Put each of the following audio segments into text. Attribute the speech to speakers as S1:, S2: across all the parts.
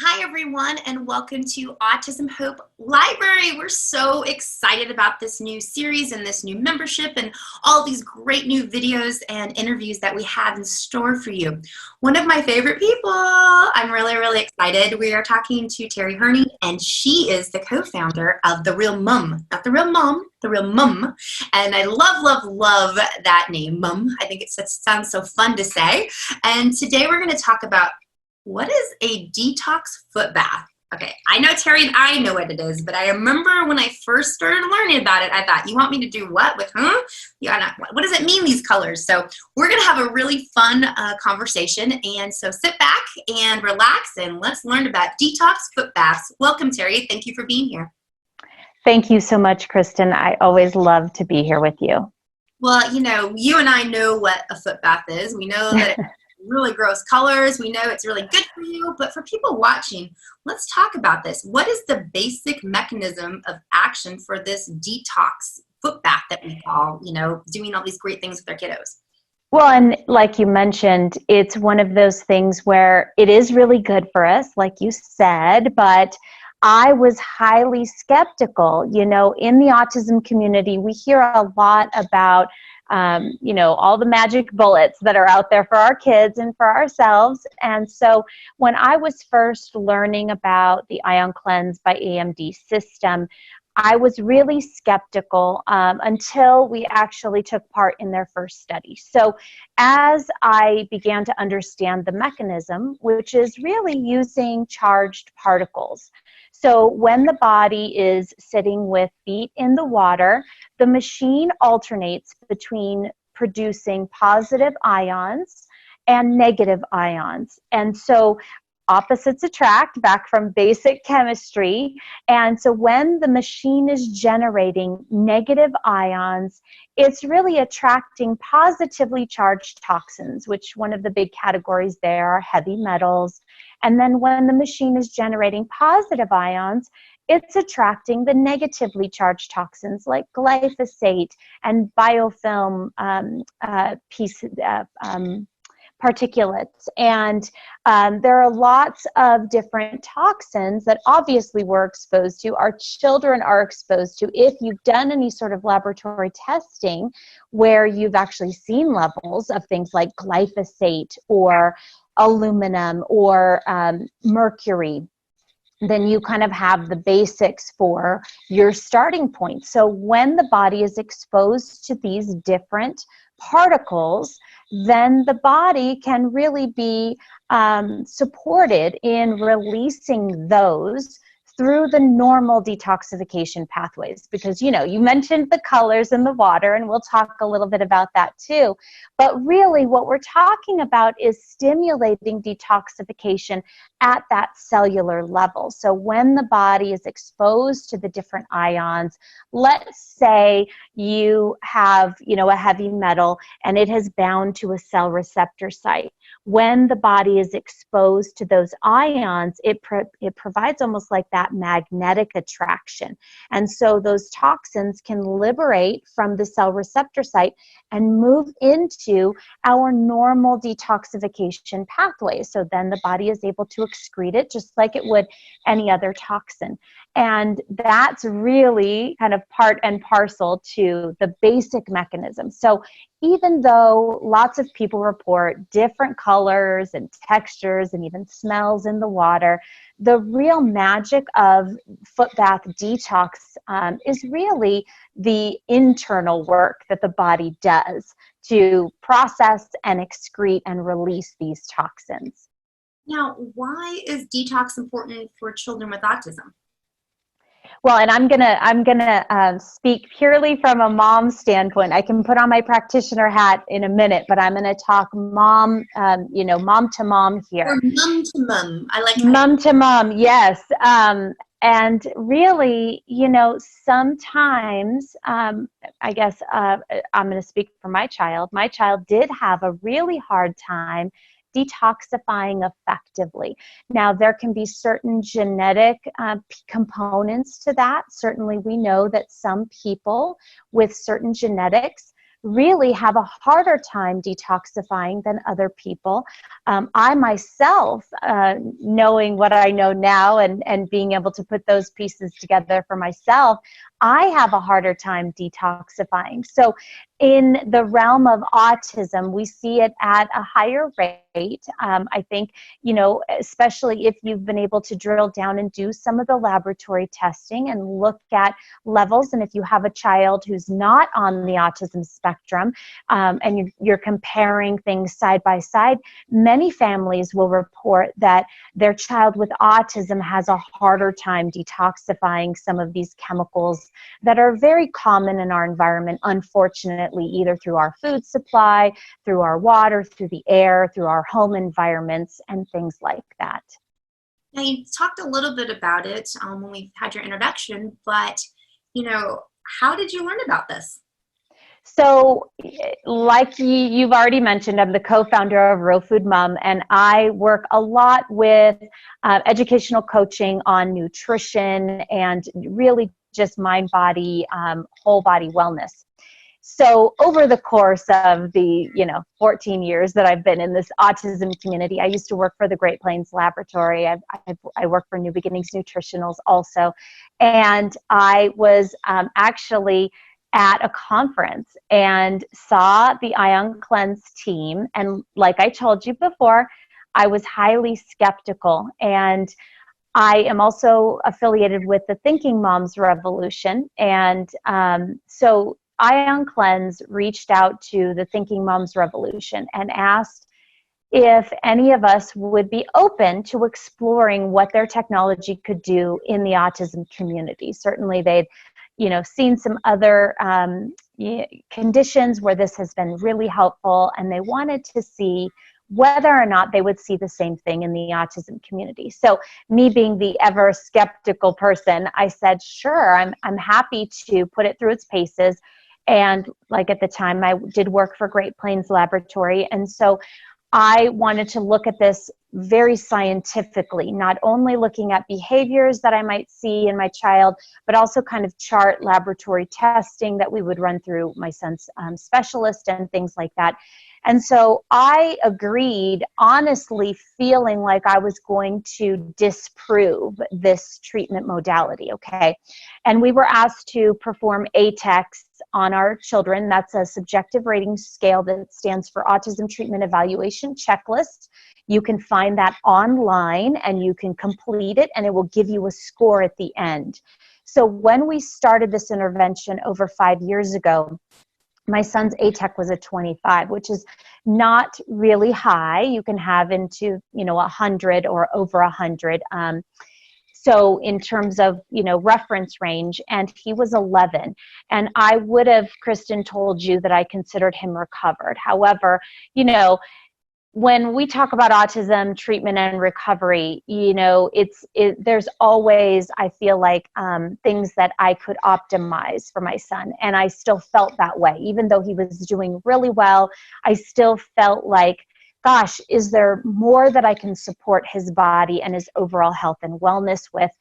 S1: Hi, everyone, and welcome to Autism Hope Library. We're so excited about this new series and this new membership and all these great new videos and interviews that we have in store for you. One of my favorite people, I'm really excited. We are talking to Terri Hirning, and she is the co-founder of The Real Mum. Not The Real Mom, The Real Mum. And I love that name, Mum. I think it sounds so fun to say. And today we're going to talk about what is a detox foot bath? Okay, I know Terri and I know what it is, but I remember when I first started learning about it, I thought, you want me to do what with, Yeah, what does it mean, these colors? So we're going to have a really fun conversation, and so sit back and relax, and let's learn about detox foot baths. Welcome, Terri. Thank you for being here.
S2: Thank you so much, Kristen. I always love to be here with you.
S1: Well, you and I know what a foot bath is. We know that really gross colors. We know it's really good for you, but for people watching, let's talk about this. What is the basic mechanism of action for this detox foot bath that we call, doing all these great things with our kiddos?
S2: Well, and like you mentioned, it's one of those things where it is really good for us, like you said, but I was highly skeptical. In the autism community, we hear a lot about all the magic bullets that are out there for our kids and for ourselves. And so when I was first learning about the IonCleanse by AMD system, I was really skeptical until we actually took part in their first study. So as I began to understand the mechanism, which is really using charged particles. So when the body is sitting with feet in the water, the machine alternates between producing positive ions and negative ions. And so opposites attract, back from basic chemistry. And so when the machine is generating negative ions, it's really attracting positively charged toxins, which one of the big categories there are heavy metals. And then when the machine is generating positive ions, it's attracting the negatively charged toxins like glyphosate and biofilm particulates. And there are lots of different toxins that obviously we're exposed to, our children are exposed to. If you've done any sort of laboratory testing where you've actually seen levels of things like glyphosate or aluminum or mercury, then you kind of have the basics for your starting point. So when the body is exposed to these different particles, then the body can really be supported in releasing those through the normal detoxification pathways. Because, you mentioned the colors in the water, and we'll talk a little bit about that too. But really what we're talking about is stimulating detoxification at that cellular level. So when the body is exposed to the different ions, let's say you have, a heavy metal and it has bound to a cell receptor site. When the body is exposed to those ions, it provides almost like that magnetic attraction. And so those toxins can liberate from the cell receptor site and move into our normal detoxification pathway. So then the body is able to excrete it just like it would any other toxin. And that's really kind of part and parcel to the basic mechanism. So even though lots of people report different colors and textures and even smells in the water, the real magic of foot bath detox is really the internal work that the body does to process and excrete and release these toxins.
S1: Now, why is detox important for children with autism?
S2: Well, and I'm gonna speak purely from a mom standpoint. I can put on my practitioner hat in a minute, but I'm gonna talk mom, mom to mom here.
S1: Or mum to mum. I like
S2: mum to mom. Yes. And really, sometimes, I guess I'm going to speak for my child. My child did have a really hard time detoxifying effectively. Now, there can be certain genetic components to that. Certainly, we know that some people with certain genetics really have a harder time detoxifying than other people. I myself, knowing what I know now and being able to put those pieces together for myself, I have a harder time detoxifying. So in the realm of autism, we see it at a higher rate. I think, especially if you've been able to drill down and do some of the laboratory testing and look at levels. And if you have a child who's not on the autism spectrum, and you're comparing things side by side, many families will report that their child with autism has a harder time detoxifying some of these chemicals that are very common in our environment, unfortunately, either through our food supply, through our water, through the air, through our home environments, and things like that.
S1: Now, you talked a little bit about it when we had your introduction, but, how did you learn about this?
S2: So like you've already mentioned, I'm the co-founder of Real Food Mom, and I work a lot with educational coaching on nutrition and really just mind, body, whole body wellness. So over the course of the 14 years that I've been in this autism community, I used to work for the Great Plains Laboratory. I work for New Beginnings Nutritionals also, and I was actually at a conference and saw the IonCleanse team. And like I told you before, I was highly skeptical. And I am also affiliated with the Thinking Moms Revolution. And so IonCleanse reached out to the Thinking Moms Revolution and asked if any of us would be open to exploring what their technology could do in the autism community. Certainly they'd seen some other conditions where this has been really helpful, and they wanted to see whether or not they would see the same thing in the autism community. So me being the ever skeptical person, I said, sure, I'm happy to put it through its paces. And like at the time, I did work for Great Plains Laboratory, and so I wanted to look at this very scientifically, not only looking at behaviors that I might see in my child, but also kind of chart laboratory testing that we would run through my son's specialist and things like that. And so I agreed, honestly feeling like I was going to disprove this treatment modality, okay? And we were asked to perform ATEX on our children. That's a subjective rating scale that stands for Autism Treatment Evaluation Checklist. You can find that online and you can complete it, and it will give you a score at the end. So when we started this intervention over 5 years ago, my son's ATEC was a 25, which is not really high. You can have into 100 or over 100. So in terms of reference range, and he was 11, and I would have, Kristen, told you that I considered him recovered. However, when we talk about autism treatment and recovery, there's always, I feel like, things that I could optimize for my son. And I still felt that way. Even though he was doing really well, I still felt like, gosh, is there more that I can support his body and his overall health and wellness with?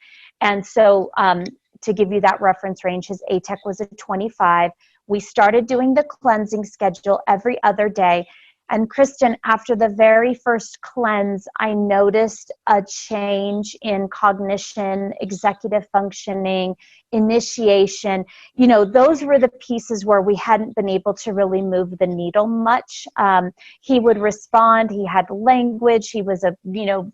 S2: And so to give you that reference range, his ATEC was a 25. We started doing the cleansing schedule every other day. And Kristen, after the very first cleanse, I noticed a change in cognition, executive functioning, initiation. Those were the pieces where we hadn't been able to really move the needle much. He would respond. He had language. He was a,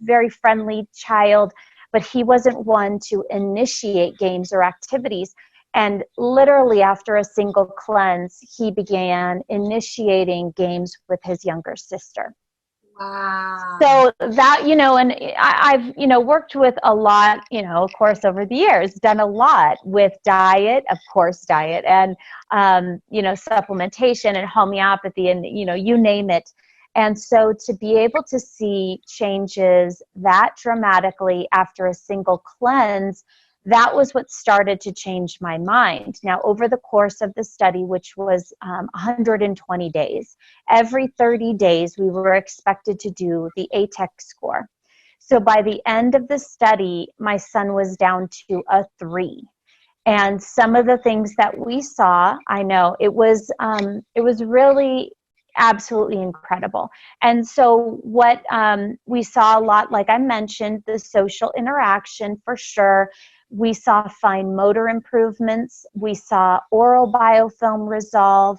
S2: very friendly child, but he wasn't one to initiate games or activities. And literally after a single cleanse, he began initiating games with his younger sister.
S1: Wow.
S2: So that, and I've, worked with a lot, of course, over the years, done a lot with diet, and, supplementation and homeopathy and, you name it. And so to be able to see changes that dramatically after a single cleanse, that was what started to change my mind. Now, over the course of the study, which was 120 days, every 30 days, we were expected to do the ATEC score. So by the end of the study, my son was down to a 3. And some of the things that we saw, I know it was really absolutely incredible. And so what we saw a lot, like I mentioned, the social interaction for sure. We saw fine motor improvements. We saw oral biofilm resolve.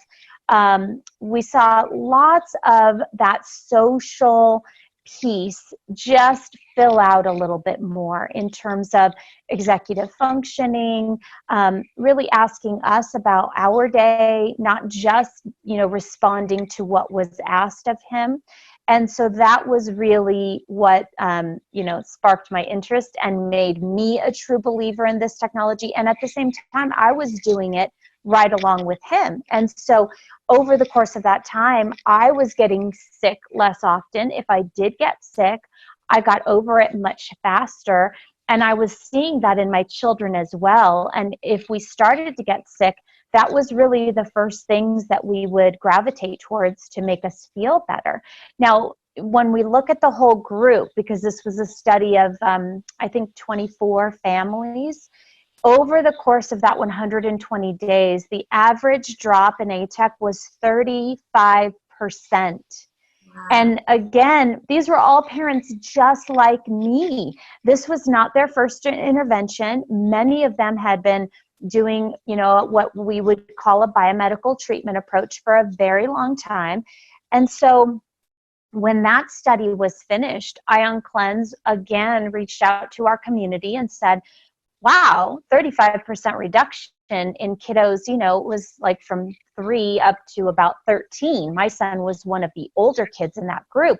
S2: We saw lots of that social piece just fill out a little bit more in terms of executive functioning, really asking us about our day, not just, responding to what was asked of him. And so that was really what, sparked my interest and made me a true believer in this technology. And at the same time, I was doing it right along with him. And so over the course of that time, I was getting sick less often. If I did get sick, I got over it much faster. And I was seeing that in my children as well. And if we started to get sick, that was really the first things that we would gravitate towards to make us feel better. Now, when we look at the whole group, because this was a study of, I think, 24 families, over the course of that 120 days, the average drop in ATEC was 35%.
S1: Wow.
S2: And again, these were all parents just like me. This was not their first intervention. Many of them had been doing, what we would call a biomedical treatment approach for a very long time. And so when that study was finished, IonCleanse again reached out to our community and said, wow, 35% reduction in kiddos, was like from 3 up to about 13. My son was one of the older kids in that group.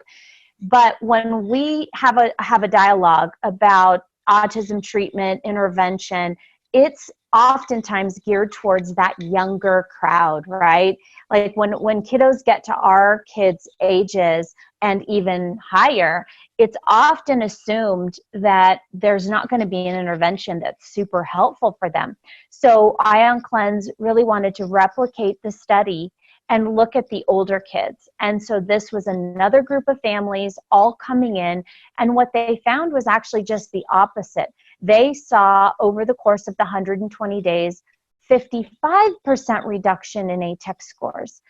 S2: But when we have a dialogue about autism treatment intervention, it's oftentimes geared towards that younger crowd, right? Like when kiddos get to our kids' ages and even higher, it's often assumed that there's not going to be an intervention that's super helpful for them. So IonCleanse really wanted to replicate the study and look at the older kids. And so this was another group of families all coming in. And what they found was actually just the opposite. They saw over the course of the 120 days, 55% reduction in ATEC scores.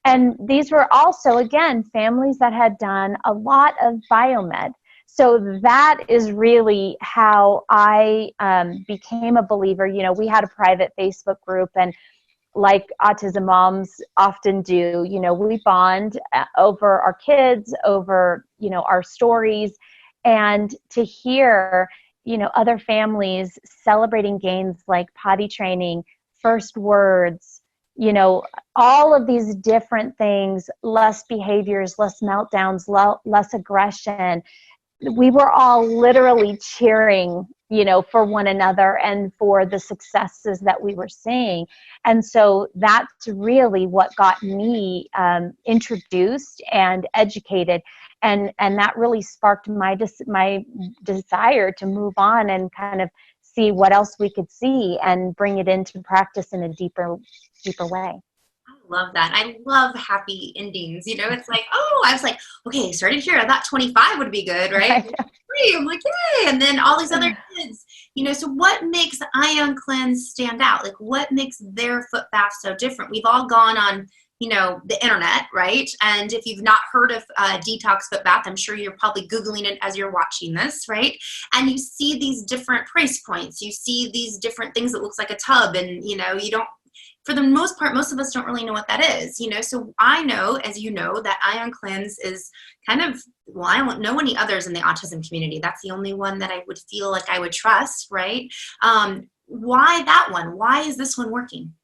S2: And these were also, again, families that had done a lot of biomed. So that is really how I became a believer. We had a private Facebook group, and like autism moms often do, we bond over our kids, over, our stories, and to hear, other families celebrating gains like potty training, first words, all of these different things, less behaviors, less meltdowns, less aggression. We were all literally cheering, for one another and for the successes that we were seeing. And so that's really what got me introduced and educated. And that really sparked my desire to move on and kind of see what else we could see and bring it into practice in a deeper way.
S1: I love that. I love happy endings. It's like, oh, I was like, okay, started here. I thought 25 would be good, right? 3, I'm like, yay. And then all these other kids, so what makes IonCleanse stand out? Like, what makes their foot bath so different? We've all gone on, the internet, right? And if you've not heard of detox foot bath, I'm sure you're probably Googling it as you're watching this, right? And you see these different price points. You see these different things that looks like a tub, and, you don't, for the most part, most of us don't really know what that is, So I know, as you know, that IonCleanse is kind of, well, I don't know any others in the autism community. That's the only one that I would feel like I would trust, right? Why that one? Why is this one working?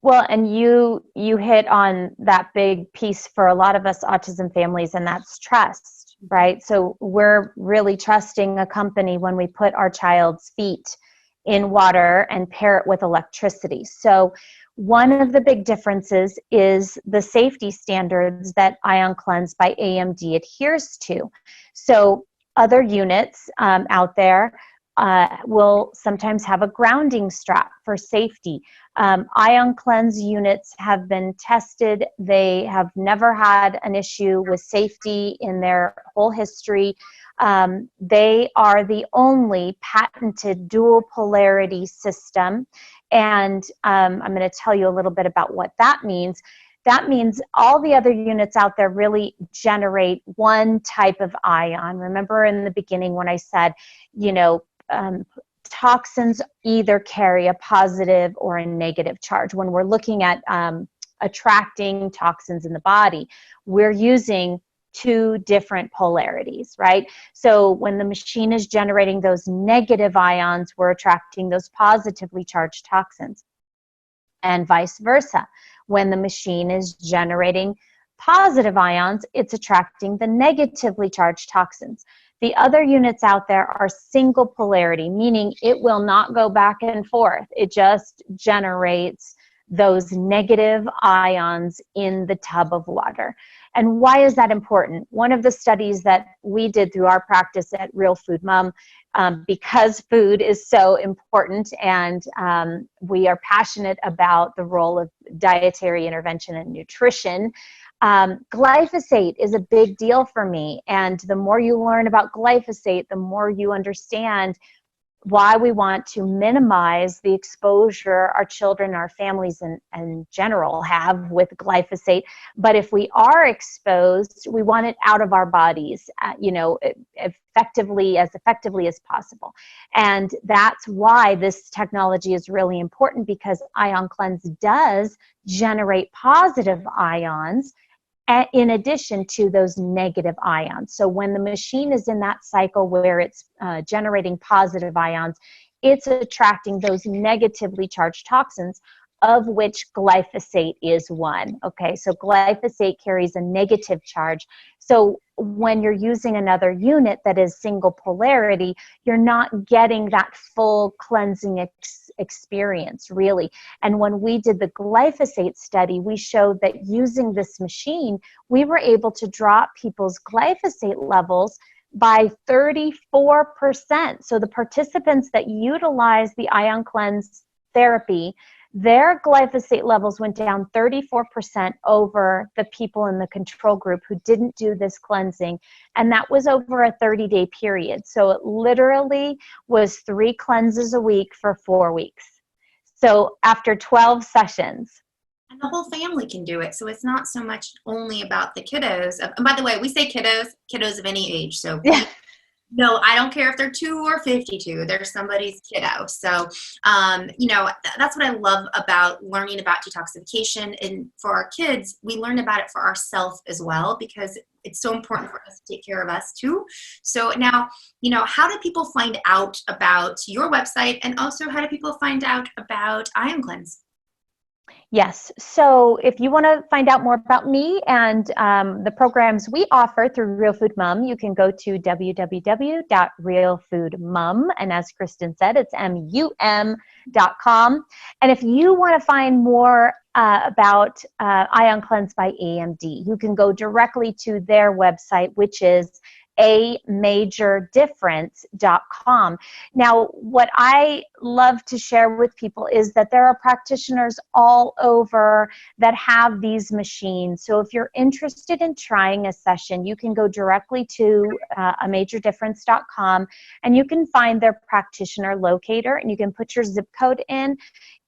S2: Well, and you hit on that big piece for a lot of us autism families, and that's trust, right? So we're really trusting a company when we put our child's feet in water and pair it with electricity. So one of the big differences is the safety standards that IonCleanse by AMD adheres to. So other units out there will sometimes have a grounding strap for safety. IonCleanse units have been tested. They have never had an issue with safety in their whole history. They are the only patented dual polarity system. And I'm going to tell you a little bit about what that means. That means all the other units out there really generate one type of ion. Remember in the beginning when I said, toxins either carry a positive or a negative charge. When we're looking at attracting toxins in the body, we're using two different polarities, right? So when the machine is generating those negative ions, we're attracting those positively charged toxins, and vice versa. When the machine is generating positive ions, it's attracting the negatively charged toxins. The other units out there are single polarity, meaning it will not go back and forth. It just generates those negative ions in the tub of water. And why is that important? One of the studies that we did through our practice at Real Food Mom, because food is so important and we are passionate about the role of dietary intervention and nutrition, glyphosate is a big deal for me. And the more you learn about glyphosate, the more you understand why we want to minimize the exposure our children, our families in general have with glyphosate. But if we are exposed, we want it out of our bodies, effectively as possible. And that's why this technology is really important, because IonCleanse does generate positive ions in addition to those negative ions. So when the machine is in that cycle where it's generating positive ions, it's attracting those negatively charged toxins, of which glyphosate is one. Okay, so glyphosate carries a negative charge. So when you're using another unit that is single polarity, you're not getting that full cleansing experience, really. And when we did the glyphosate study, we showed that using this machine, we were able to drop people's glyphosate levels by 34%. So the participants that utilized the IonCleanse therapy, their glyphosate levels went down 34% over the people in the control group who didn't do this cleansing. And that was over a 30-day period. So it literally was 3 cleanses a week for 4 weeks. So after 12 sessions.
S1: And the whole family can do it. So it's not so much only about the kiddos. And by the way, we say kiddos of any age. So no, I don't care if they're 2 or 52. They're somebody's kiddo. So, that's what I love about learning about detoxification. And for our kids, we learn about it for ourselves as well, because it's so important for us to take care of us too. So now, how do people find out about your website, and also how do people find out about IonCleanse?
S2: Yes. So if you want to find out more about me and the programs we offer through Real Food Mom, you can go to www.realfoodmom. And as Kristen said, it's MUM.com. And if you want to find more about IonCleanse by AMD, you can go directly to their website, which is amajordifference.com. Now, what I love to share with people is that there are practitioners all over that have these machines. So if you're interested in trying a session, you can go directly to amajordifference.com and you can find their practitioner locator and you can put your zip code in.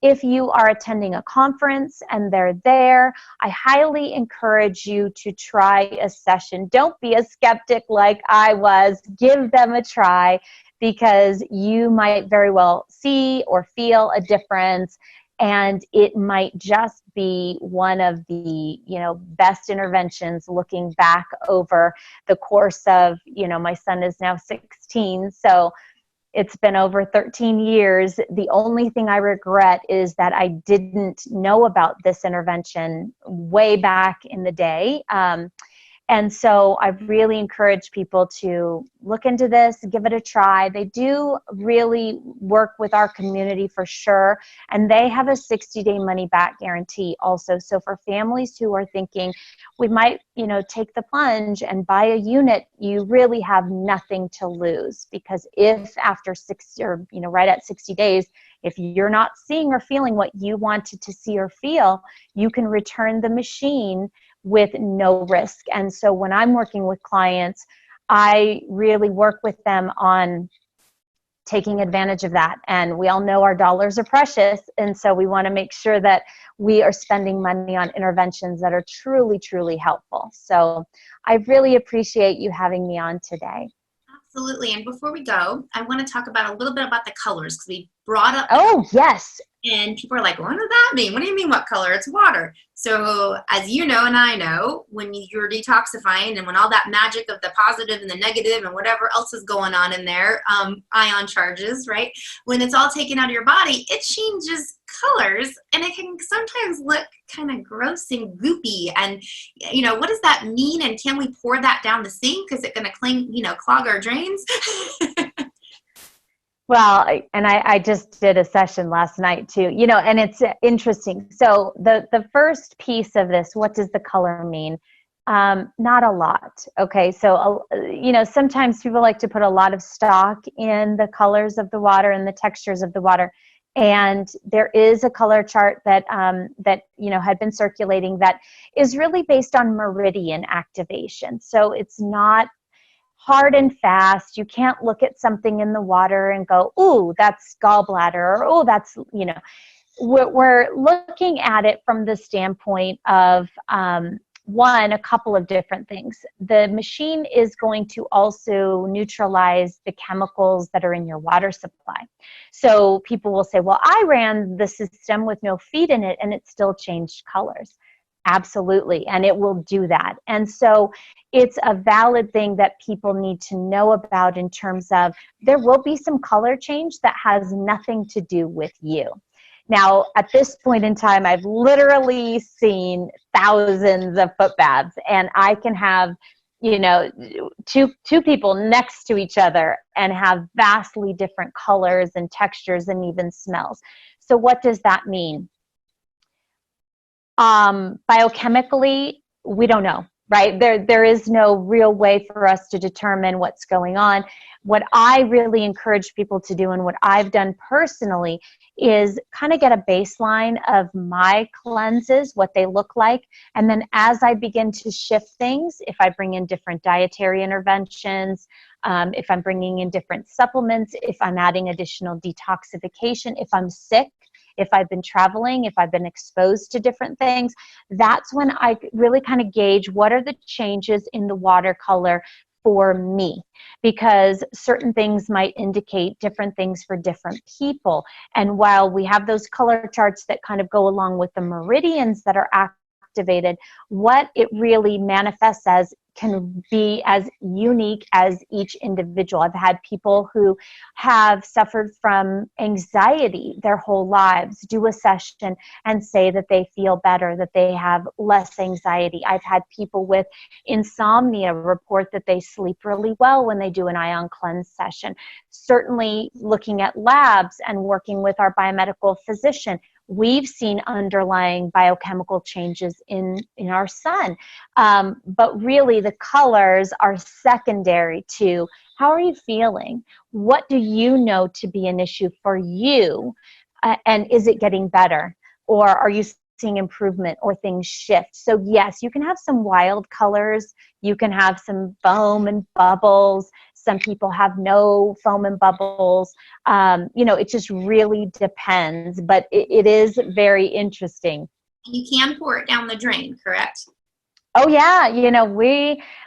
S2: If you are attending a conference and they're there, I highly encourage you to try a session. Don't be a skeptic like I was. Give them a try, because you might very well see or feel a difference, and it might just be one of the best interventions looking back over the course of, my son is now 16, so it's been over 13 years. The only thing I regret is that I didn't know about this intervention way back in the day. And so I really encourage people to look into this, give it a try. They do really work with our community for sure. And they have a 60-day money back guarantee also. So for families who are thinking we might, take the plunge and buy a unit, you really have nothing to lose, because if after 60 or, right at 60 days, if you're not seeing or feeling what you wanted to see or feel, you can return the machine with no risk. And so when I'm working with clients, I really work with them on taking advantage of that. And we all know our dollars are precious. And so we want to make sure that we are spending money on interventions that are truly, truly helpful. So I really appreciate you having me on today.
S1: Absolutely. And before we go, I want to talk about a little bit about the colors, because we brought up.
S2: Oh, yes.
S1: And people are like, what does that mean? What do you mean, what color? It's water. So as you know, and I know, when you're detoxifying and when all that magic of the positive and the negative and whatever else is going on in there, ion charges, right? When it's all taken out of your body, it changes colors, and it can sometimes look kind of gross and goopy. And, what does that mean? And can we pour that down the sink? Is it going to clog our drains?
S2: Well, and I just did a session last night too, and it's interesting. So the first piece of this, what does the color mean? Not a lot. Okay. So, sometimes people like to put a lot of stock in the colors of the water and the textures of the water. And there is a color chart that had been circulating that is really based on meridian activation. So it's not hard and fast. You can't look at something in the water and go, ooh, that's gallbladder, or oh, that's, we're looking at it from the standpoint of, a couple of different things. The machine is going to also neutralize the chemicals that are in your water supply. So people will say, well, I ran the system with no feed in it and it still changed colors. Absolutely. And it will do that. And so it's a valid thing that people need to know about, in terms of there will be some color change that has nothing to do with you. Now, at this point in time, I've literally seen thousands of foot baths, and I can have, two people next to each other and have vastly different colors and textures and even smells. So what does that mean? Biochemically, we don't know, right? There is no real way for us to determine what's going on. What I really encourage people to do, and what I've done personally, is kind of get a baseline of my cleanses, what they look like. And then as I begin to shift things, if I bring in different dietary interventions, if I'm bringing in different supplements, if I'm adding additional detoxification, if I'm sick, if I've been traveling, if I've been exposed to different things, that's when I really kind of gauge what are the changes in the watercolor for me, because certain things might indicate different things for different people. And while we have those color charts that kind of go along with the meridians that are activated, what it really manifests as can be as unique as each individual. I've had people who have suffered from anxiety their whole lives do a session and say that they feel better, that they have less anxiety. I've had people with insomnia report that they sleep really well when they do an IonCleanse session. Certainly looking at labs and working with our biomedical physician, we've seen underlying biochemical changes in our son. But really the colors are secondary to how are you feeling? What do you know to be an issue for you? And is it getting better? Or are you seeing improvement or things shift? So yes, you can have some wild colors. You can have some foam and bubbles. Some people have no foam and bubbles. It just really depends, but it is very interesting.
S1: You can pour it down the drain, correct?
S2: Oh yeah,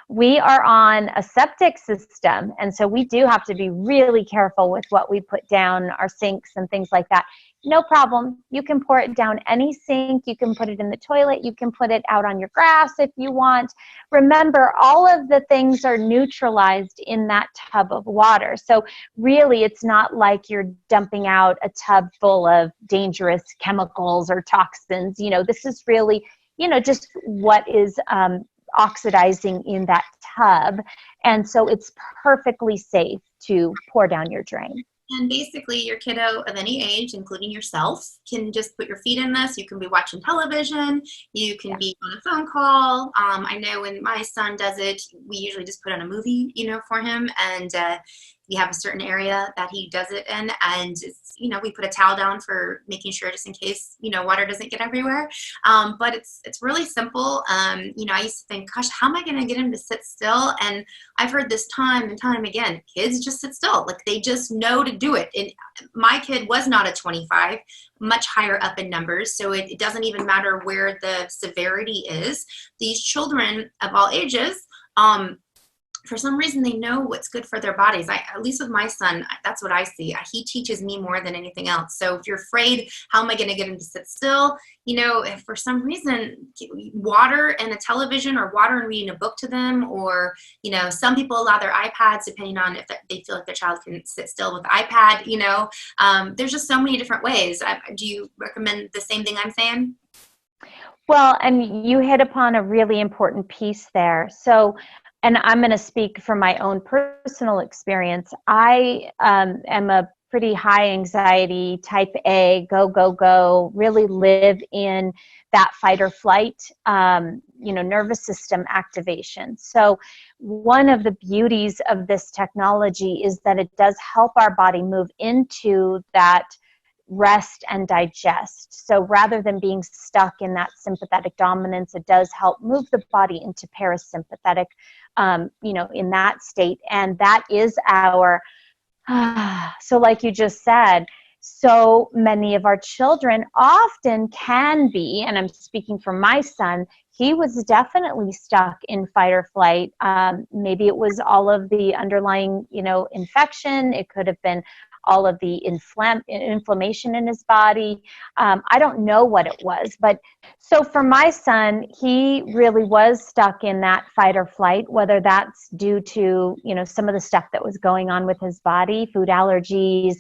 S2: we are on a septic system, and so we do have to be really careful with what we put down our sinks and things like that. No problem. You can pour it down any sink. You can put it in the toilet. You can put it out on your grass if you want. Remember, all of the things are neutralized in that tub of water. So really, it's not like you're dumping out a tub full of dangerous chemicals or toxins. This is really, just what is oxidizing in that tub. And so it's perfectly safe to pour down your drain.
S1: And basically, your kiddo of any age, including yourself, can just put your feet in this. You can be watching television. You can be on a phone call. I know when my son does it, we usually just put on a movie, for him. And we have a certain area that he does it in. And, we put a towel down for making sure just in case, water doesn't get everywhere. But it's really simple. I used to think, gosh, how am I going to get him to sit still? And I've heard this time and time again, kids just sit still. Like they just know to do it. And my kid was not a 25, much higher up in numbers. So it doesn't even matter where the severity is. These children of all ages, for some reason, they know what's good for their bodies. At least with my son, that's what I see. He teaches me more than anything else. So if you're afraid, how am I going to get him to sit still? If for some reason, water and a television or water and reading a book to them, or, some people allow their iPads depending on if they feel like their child can sit still with the iPad, there's just so many different ways. Do you recommend the same thing I'm saying?
S2: Well, and you hit upon a really important piece there. So, and I'm going to speak from my own personal experience. I am a pretty high anxiety, type A, go, really live in that fight or flight, nervous system activation. So one of the beauties of this technology is that it does help our body move into that rest and digest. So rather than being stuck in that sympathetic dominance, it does help move the body into parasympathetic, in that state. And that is our, so like you just said, so many of our children often can be, and I'm speaking for my son, he was definitely stuck in fight or flight. Maybe it was all of the underlying, infection. It could have been all of the inflammation in his body. I don't know what it was, but so for my son, he really was stuck in that fight or flight, whether that's due to, some of the stuff that was going on with his body, food allergies,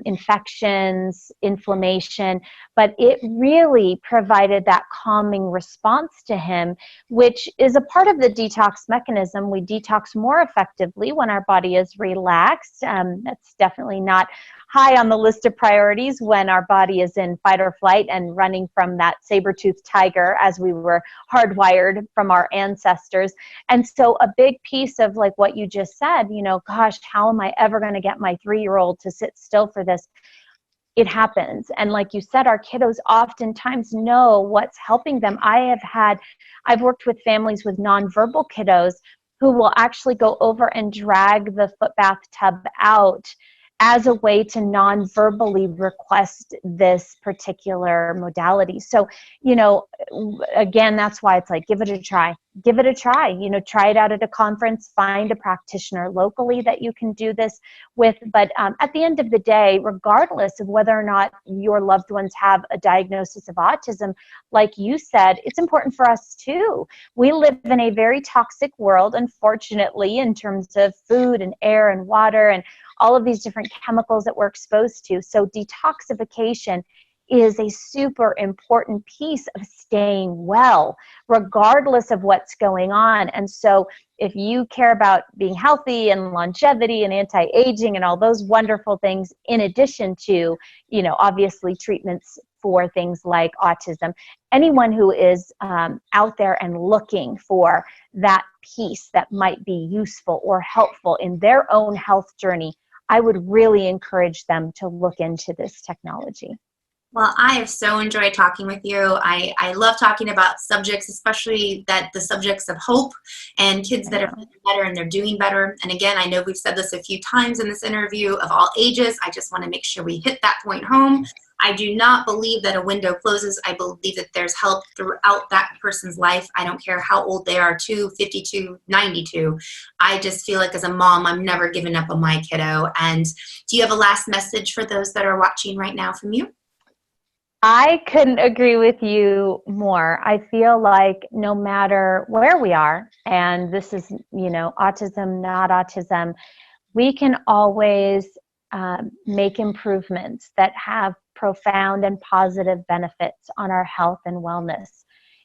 S2: infections, inflammation, but it really provided that calming response to him, which is a part of the detox mechanism. We detox more effectively when our body is relaxed. That's definitely not high on the list of priorities when our body is in fight or flight and running from that saber-toothed tiger as we were hardwired from our ancestors. And so a big piece of like what you just said, gosh, how am I ever going to get my 3-year-old to sit still for this? It happens. And like you said, our kiddos oftentimes know what's helping them. I've worked with families with nonverbal kiddos who will actually go over and drag the foot bath tub out as a way to non-verbally request this particular modality. So, again, that's why it's like, give it a try. Give it a try. Try it out at a conference, find a practitioner locally that you can do this with. But at the end of the day, regardless of whether or not your loved ones have a diagnosis of autism, like you said, it's important for us too. We live in a very toxic world, unfortunately, in terms of food and air and water and all of these different chemicals that we're exposed to. So detoxification is a super important piece of staying well, regardless of what's going on. And so if you care about being healthy and longevity and anti-aging and all those wonderful things, in addition to, obviously treatments for things like autism, anyone who is out there and looking for that piece that might be useful or helpful in their own health journey, I would really encourage them to look into this technology.
S1: Well, I have so enjoyed talking with you. I love talking about subjects, especially the subjects of hope and kids that are feeling better and they're doing better. And again, I know we've said this a few times in this interview, of all ages. I just want to make sure we hit that point home. I do not believe that a window closes. I believe that there's help throughout that person's life. I don't care how old they are, 2, 52, 92. I just feel like as a mom, I'm never giving up on my kiddo. And do you have a last message for those that are watching right now from you?
S2: I couldn't agree with you more. I feel like no matter where we are, and this is, autism, not autism, we can always make improvements that have profound and positive benefits on our health and wellness.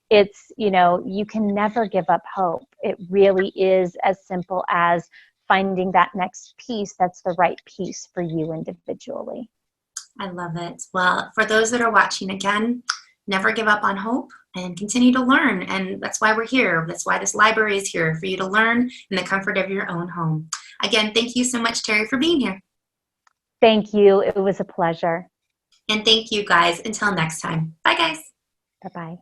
S2: it's, you can never give up hope. It really is as simple as finding that next piece that's the right piece for you individually.
S1: I love it. Well, for those that are watching, again, never give up on hope and continue to learn. And that's why we're here. That's why this library is here, for you to learn in the comfort of your own home. Again, thank you so much, Terri, for being here.
S2: Thank you. It was a pleasure.
S1: And thank you, guys. Until next time. Bye, guys.
S2: Bye-bye.